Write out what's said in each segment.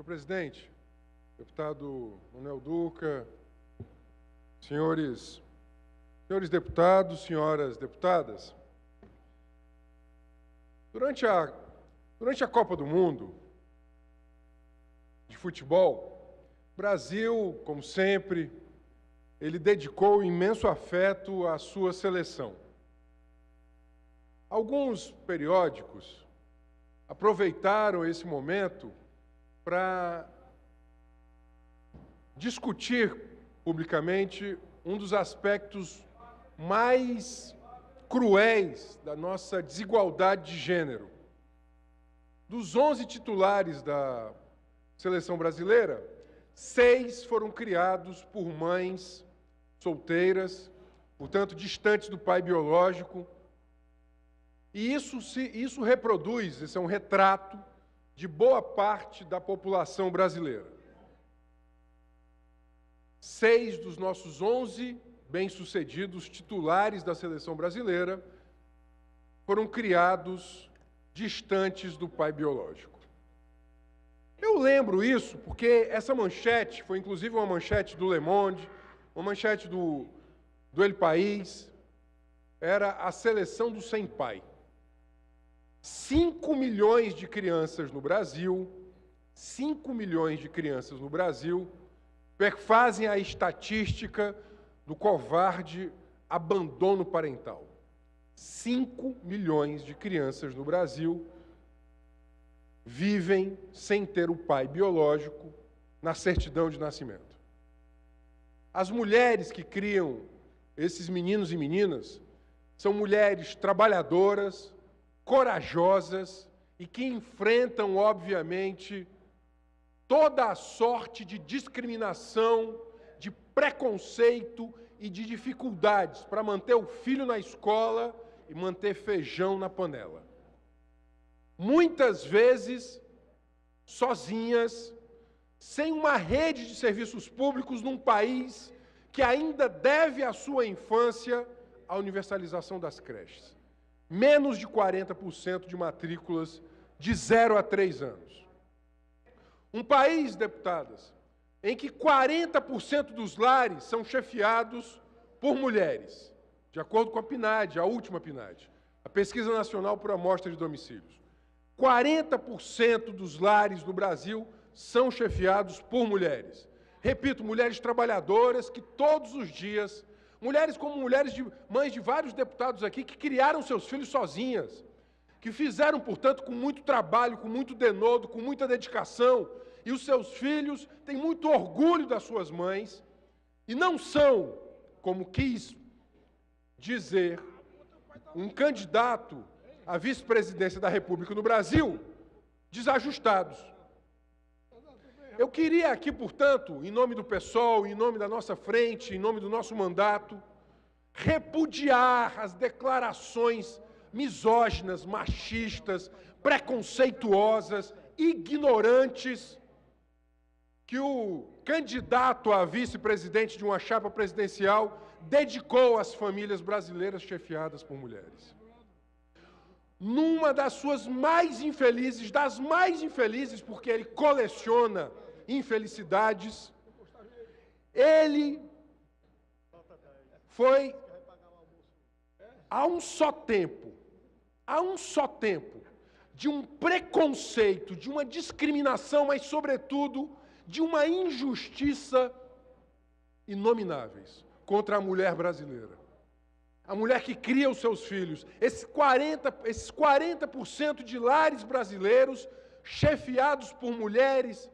Senhor presidente, deputado Manuel Duca, senhores deputados, senhoras deputadas, durante a Copa do Mundo de futebol, o Brasil, como sempre, ele dedicou imenso afeto à sua seleção. Alguns periódicos aproveitaram esse momento para discutir publicamente um dos aspectos mais cruéis da nossa desigualdade de gênero. Dos 11 titulares da seleção brasileira, 6 foram criados por mães solteiras, portanto, distantes do pai biológico. E isso reproduz, esse é um retrato de boa parte da população brasileira. 6 dos nossos 11 bem-sucedidos titulares da seleção brasileira foram criados distantes do pai biológico. Eu lembro isso porque essa manchete foi inclusive uma manchete do Le Monde, uma manchete do El País, era a seleção do sem pai. 5 milhões de crianças no Brasil, 5 milhões de crianças no Brasil, perfazem a estatística do covarde abandono parental. 5 milhões de crianças no Brasil vivem sem ter o pai biológico na certidão de nascimento. As mulheres que criam esses meninos e meninas são mulheres trabalhadoras, corajosas e que enfrentam, obviamente, toda a sorte de discriminação, de preconceito e de dificuldades para manter o filho na escola e manter feijão na panela. Muitas vezes, sozinhas, sem uma rede de serviços públicos num país que ainda deve à sua infância a universalização das creches. Menos de 40% de matrículas de 0 a 3 anos. Um país, deputadas, em que 40% dos lares são chefiados por mulheres, de acordo com a PNAD, a última PNAD, a Pesquisa Nacional por Amostra de Domicílios. 40% dos lares no Brasil são chefiados por mulheres. Repito, mulheres trabalhadoras que todos os dias, mulheres como mães de vários deputados aqui, que criaram seus filhos sozinhas, que fizeram, portanto, com muito trabalho, com muito denodo, com muita dedicação, e os seus filhos têm muito orgulho das suas mães, e não são, como quis dizer um candidato à vice-presidência da República no Brasil, desajustados. Eu queria aqui, portanto, em nome do PSOL, em nome da nossa frente, em nome do nosso mandato, repudiar as declarações misóginas, machistas, preconceituosas, ignorantes, que o candidato a vice-presidente de uma chapa presidencial dedicou às famílias brasileiras chefiadas por mulheres. Numa das suas mais infelizes, porque ele coleciona infelicidades, ele foi, a um só tempo, de um preconceito, de uma discriminação, mas, sobretudo, de uma injustiça inomináveis contra a mulher brasileira. A mulher que cria os seus filhos. Esses 40% de lares brasileiros chefiados por mulheres,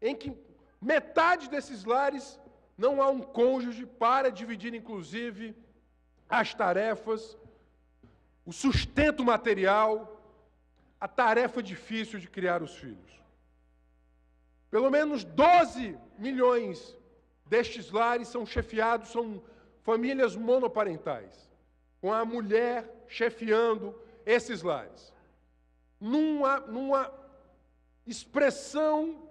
em que metade desses lares não há um cônjuge para dividir, inclusive, as tarefas, o sustento material, a tarefa difícil de criar os filhos. Pelo menos 12 milhões destes lares são chefiados, são famílias monoparentais, com a mulher chefiando esses lares. Numa expressão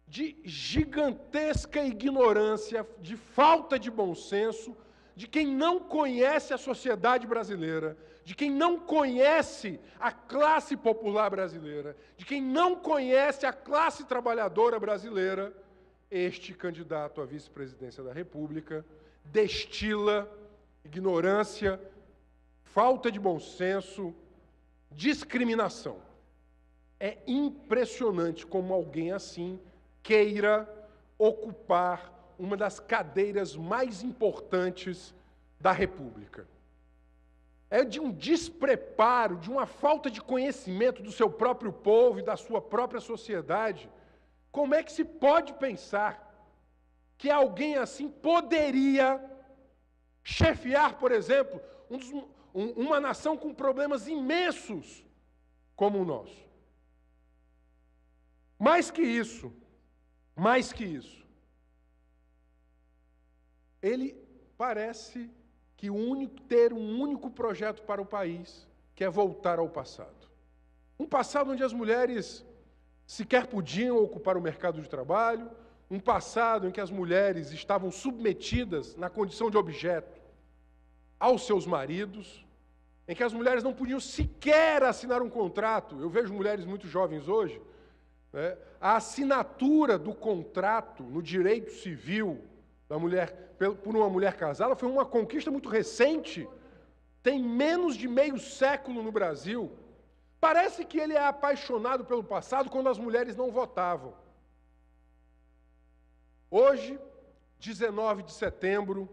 de gigantesca ignorância, de falta de bom senso, de quem não conhece a sociedade brasileira, de quem não conhece a classe popular brasileira, de quem não conhece a classe trabalhadora brasileira, este candidato à vice-presidência da República destila ignorância, falta de bom senso, discriminação. É impressionante como alguém assim queira ocupar uma das cadeiras mais importantes da República. É de um despreparo, de uma falta de conhecimento do seu próprio povo e da sua própria sociedade. Como é que se pode pensar que alguém assim poderia chefiar, por exemplo, uma nação com problemas imensos como o nosso? Mais que isso, ele parece que ter um único projeto para o país, que é voltar ao passado. Um passado onde as mulheres sequer podiam ocupar o mercado de trabalho, um passado em que as mulheres estavam submetidas na condição de objeto aos seus maridos, em que as mulheres não podiam sequer assinar um contrato. Eu vejo mulheres muito jovens hoje, né? A assinatura do contrato no direito civil da mulher, por uma mulher casada foi uma conquista muito recente, tem menos de meio século no Brasil. Parece que ele é apaixonado pelo passado quando as mulheres não votavam. Hoje, 19 de setembro,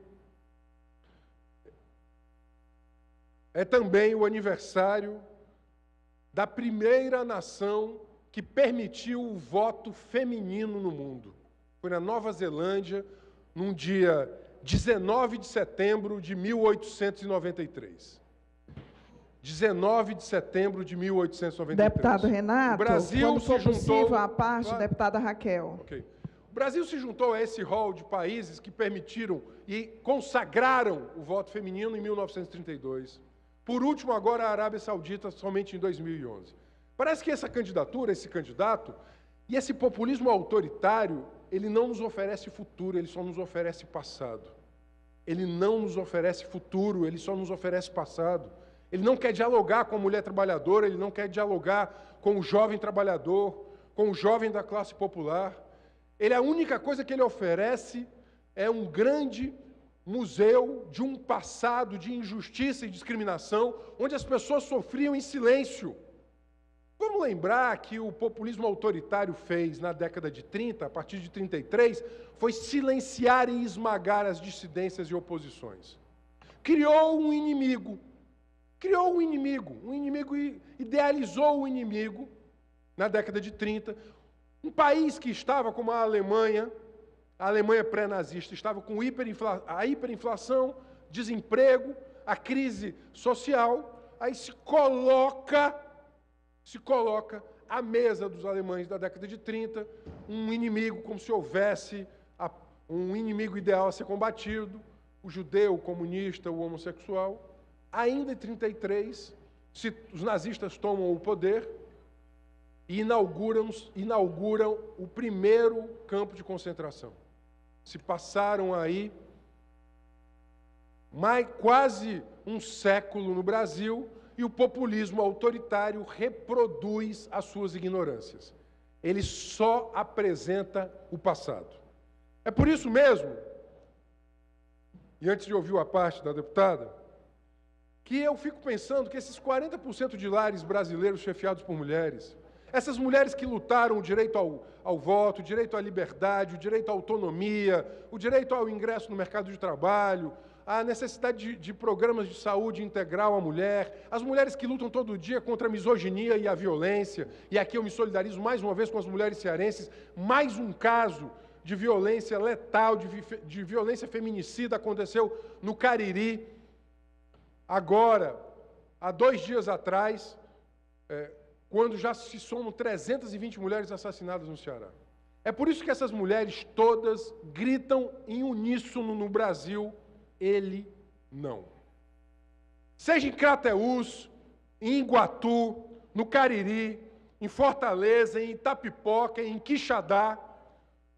é também o aniversário da primeira nação que permitiu o voto feminino no mundo. Foi na Nova Zelândia, num dia 19 de setembro de 1893. 19 de setembro de 1893. Deputado Renato, o Brasil quando for se juntou, possível, a parte, claro. deputada Raquel. Okay. O Brasil se juntou a esse rol de países que permitiram e consagraram o voto feminino em 1932. Por último, agora, a Arábia Saudita, somente em 2011. Parece que essa candidatura, esse candidato, e esse populismo autoritário, ele não nos oferece futuro, ele só nos oferece passado. Ele não nos oferece futuro, ele só nos oferece passado. Ele não quer dialogar com a mulher trabalhadora, ele não quer dialogar com o jovem trabalhador, com o jovem da classe popular. A única coisa que ele oferece é um grande museu de um passado de injustiça e discriminação, onde as pessoas sofriam em silêncio. Vamos lembrar que o populismo autoritário fez na década de 30, a partir de 33, foi silenciar e esmagar as dissidências e oposições. Criou um inimigo, idealizou o inimigo na década de 30, um país que estava como a Alemanha pré-nazista, estava com a hiperinflação, desemprego, a crise social, aí se coloca à mesa dos alemães da década de 30, um inimigo, como se houvesse um inimigo ideal a ser combatido, o judeu, o comunista, o homossexual. Ainda em 33, os nazistas tomam o poder e inauguram o primeiro campo de concentração. Se passaram aí quase um século no Brasil e o populismo autoritário reproduz as suas ignorâncias. Ele só apresenta o passado. É por isso mesmo, e antes de ouvir a parte da deputada, que eu fico pensando que esses 40% de lares brasileiros chefiados por mulheres, essas mulheres que lutaram o direito ao voto, o direito à liberdade, o direito à autonomia, o direito ao ingresso no mercado de trabalho, a necessidade de programas de saúde integral à mulher, as mulheres que lutam todo dia contra a misoginia e a violência, e aqui eu me solidarizo mais uma vez com as mulheres cearenses, mais um caso de violência letal, de violência feminicida aconteceu no Cariri. Agora, há 2 dias atrás, quando já se somam 320 mulheres assassinadas no Ceará. É por isso que essas mulheres todas gritam em uníssono no Brasil, ele não. Seja em Crateús, em Iguatu, no Cariri, em Fortaleza, em Itapipoca, em Quixadá,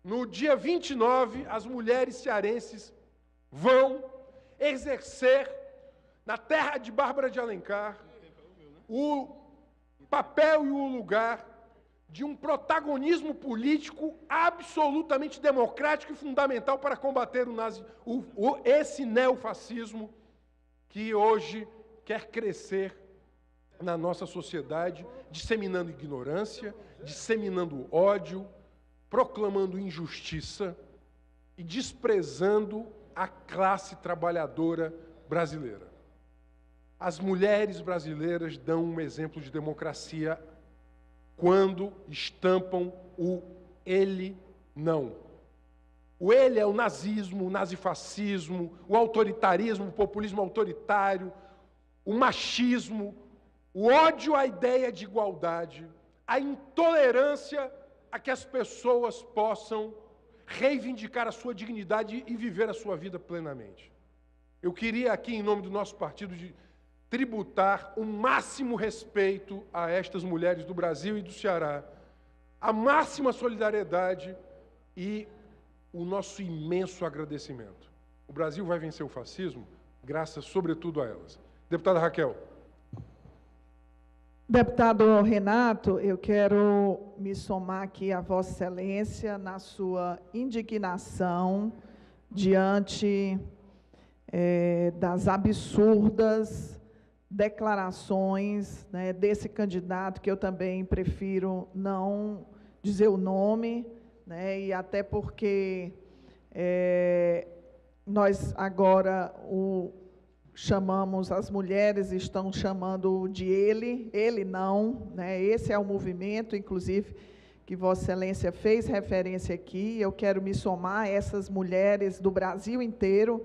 no dia 29, as mulheres cearenses vão exercer na terra de Bárbara de Alencar o papel e o lugar de um protagonismo político absolutamente democrático e fundamental para combater esse neofascismo que hoje quer crescer na nossa sociedade, disseminando ignorância, disseminando ódio, proclamando injustiça e desprezando a classe trabalhadora brasileira. As mulheres brasileiras dão um exemplo de democracia quando estampam o ele não. O ele é o nazismo, o nazifascismo, o autoritarismo, o populismo autoritário, o machismo, o ódio à ideia de igualdade, a intolerância a que as pessoas possam reivindicar a sua dignidade e viver a sua vida plenamente. Eu queria aqui, em nome do nosso partido, tributar o máximo respeito a estas mulheres do Brasil e do Ceará, a máxima solidariedade e o nosso imenso agradecimento. O Brasil vai vencer o fascismo graças, sobretudo, a elas. Deputada Raquel. Deputado Renato, eu quero me somar aqui a Vossa Excelência na sua indignação diante das absurdas declarações, né, desse candidato, que eu também prefiro não dizer o nome, né, e até porque nós agora chamamos, as mulheres estão chamando de ele não, né? Esse é o movimento, inclusive, que Vossa Excelência fez referência aqui. Eu quero me somar a essas mulheres do Brasil inteiro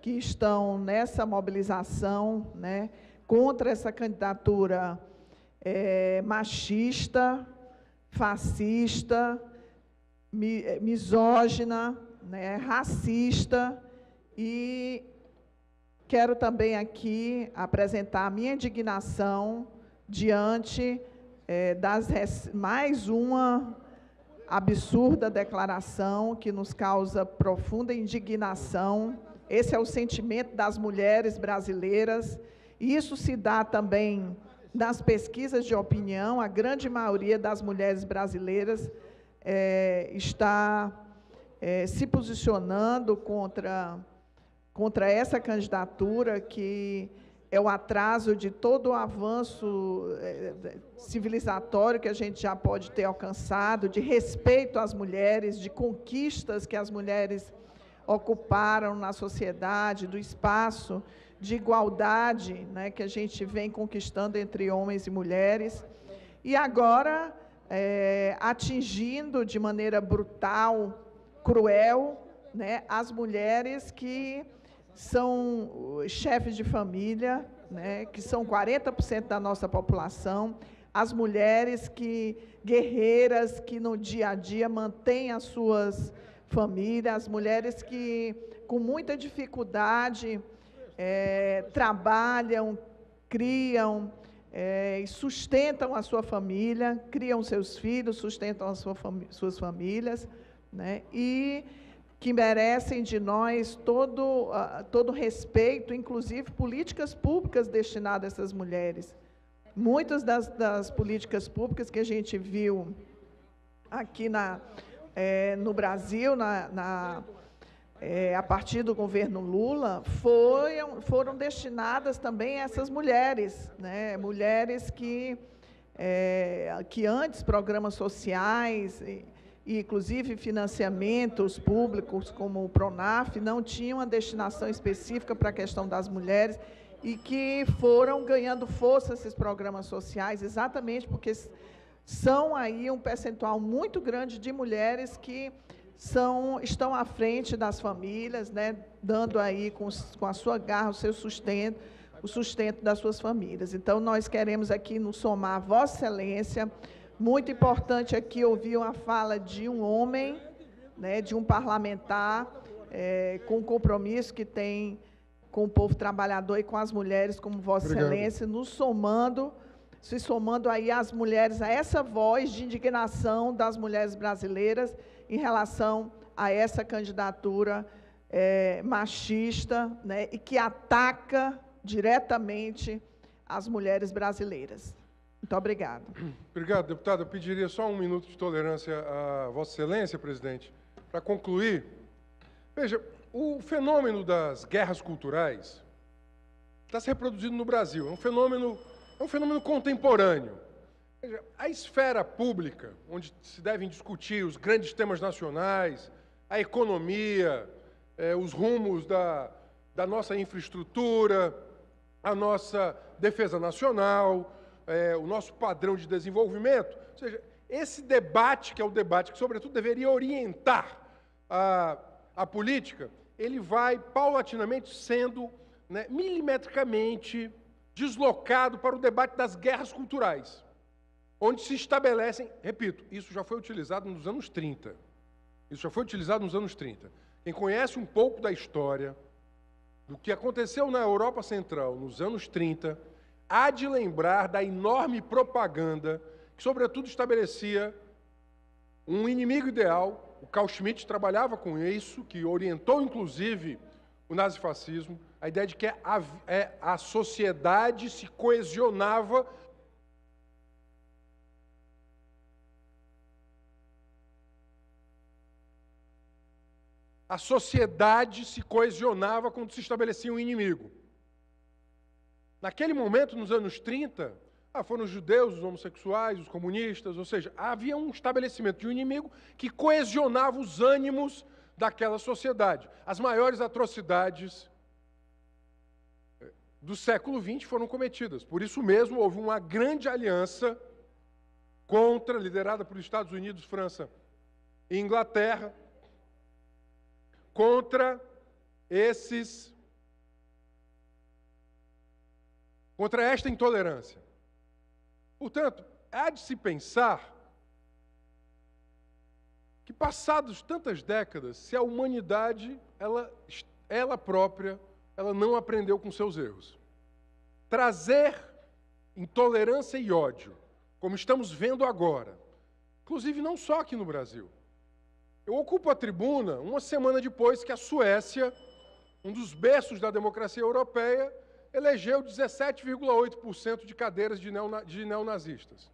que estão nessa mobilização, né, contra essa candidatura machista, fascista, misógina, né, racista. E quero também aqui apresentar a minha indignação diante mais uma absurda declaração que nos causa profunda indignação. Esse é o sentimento das mulheres brasileiras, e isso se dá também nas pesquisas de opinião. A grande maioria das mulheres brasileiras está se posicionando contra essa candidatura, que é o atraso de todo o avanço civilizatório que a gente já pode ter alcançado, de respeito às mulheres, de conquistas que as mulheres ocuparam na sociedade, do espaço de igualdade, né, que a gente vem conquistando entre homens e mulheres, e agora atingindo de maneira brutal, cruel, né, as mulheres que são chefes de família, né, que são 40% da nossa população, as mulheres guerreiras, que no dia a dia mantêm as suas famílias, as mulheres que com muita dificuldade trabalham, criam e sustentam a sua família, criam seus filhos, sustentam as suas famílias, né, e que merecem de nós todo respeito, inclusive políticas públicas destinadas a essas mulheres. Muitas das políticas públicas que a gente viu aqui no Brasil, a partir do governo Lula, foram destinadas também a essas mulheres, né? Mulheres que antes programas sociais e inclusive financiamentos públicos, como o Pronaf, não tinham uma destinação específica para a questão das mulheres, e que foram ganhando força esses programas sociais, exatamente porque são aí um percentual muito grande de mulheres que estão à frente das famílias, né, dando aí com a sua garra o sustento das suas famílias. Então, nós queremos aqui nos somar a Vossa Excelência. Muito importante aqui ouvir uma fala de um homem, né, de um parlamentar, com o compromisso que tem com o povo trabalhador e com as mulheres, como Vossa Excelência, se somando aí às mulheres, a essa voz de indignação das mulheres brasileiras em relação a essa candidatura machista, né, e que ataca diretamente as mulheres brasileiras. Muito obrigada. Obrigado, deputado. Eu pediria só um minuto de tolerância a Vossa Excelência, presidente, para concluir. Veja, o fenômeno das guerras culturais está se reproduzindo no Brasil. É um fenômeno contemporâneo. Veja, a esfera pública, onde se devem discutir os grandes temas nacionais, a economia, os rumos da nossa infraestrutura, a nossa defesa nacional, o nosso padrão de desenvolvimento. Ou seja, esse debate, que é o debate que, sobretudo, deveria orientar a política, ele vai, paulatinamente, sendo, né, milimetricamente deslocado para o debate das guerras culturais, onde se estabelecem, repito, isso já foi utilizado nos anos 30. Isso já foi utilizado nos anos 30. Quem conhece um pouco da história, do que aconteceu na Europa Central nos anos 30, há de lembrar da enorme propaganda que, sobretudo, estabelecia um inimigo ideal. O Carl Schmitt trabalhava com isso, que orientou, inclusive, o nazifascismo, a ideia de que a sociedade se coesionava quando se estabelecia um inimigo. Naquele momento, nos anos 30, foram os judeus, os homossexuais, os comunistas, ou seja, havia um estabelecimento de um inimigo que coesionava os ânimos daquela sociedade. As maiores atrocidades do século XX foram cometidas. Por isso mesmo, houve uma grande aliança liderada por Estados Unidos, França e Inglaterra, contra esta intolerância. Portanto, há de se pensar que, passados tantas décadas, se a humanidade, ela própria, ela não aprendeu com seus erros. Trazer intolerância e ódio, como estamos vendo agora, inclusive não só aqui no Brasil. Eu ocupo a tribuna uma semana depois que a Suécia, um dos berços da democracia europeia, elegeu 17,8% de cadeiras de neonazistas.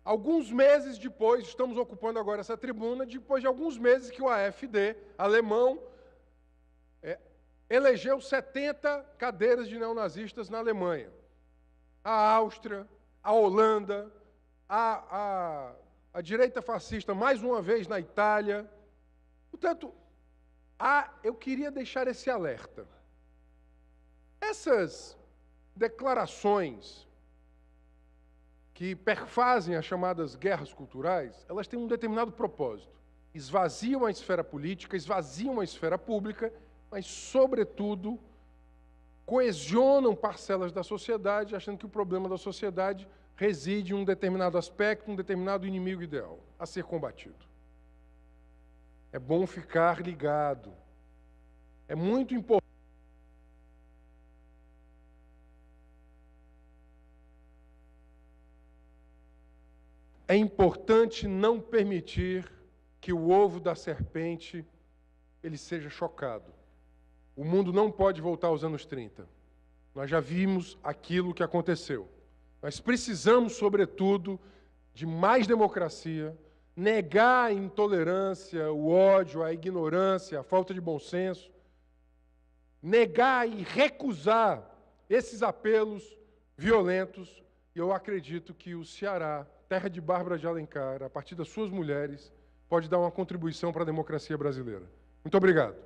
Alguns meses depois, estamos ocupando agora essa tribuna, depois de alguns meses que o AfD, alemão, elegeu 70 cadeiras de neonazistas na Alemanha. A Áustria, a Holanda, a direita fascista, mais uma vez, na Itália. Portanto, eu queria deixar esse alerta. Essas declarações que perfazem as chamadas guerras culturais, elas têm um determinado propósito. Esvaziam a esfera política, esvaziam a esfera pública, mas, sobretudo, coesionam parcelas da sociedade, achando que o problema da sociedade reside em um determinado aspecto, um determinado inimigo ideal a ser combatido. É bom ficar ligado. É muito importante. É importante não permitir que o ovo da serpente ele seja chocado. O mundo não pode voltar aos anos 30. Nós já vimos aquilo que aconteceu. Nós precisamos, sobretudo, de mais democracia, negar a intolerância, o ódio, a ignorância, a falta de bom senso, negar e recusar esses apelos violentos. E eu acredito que o Ceará, terra de Bárbara de Alencar, a partir das suas mulheres, pode dar uma contribuição para a democracia brasileira. Muito obrigado.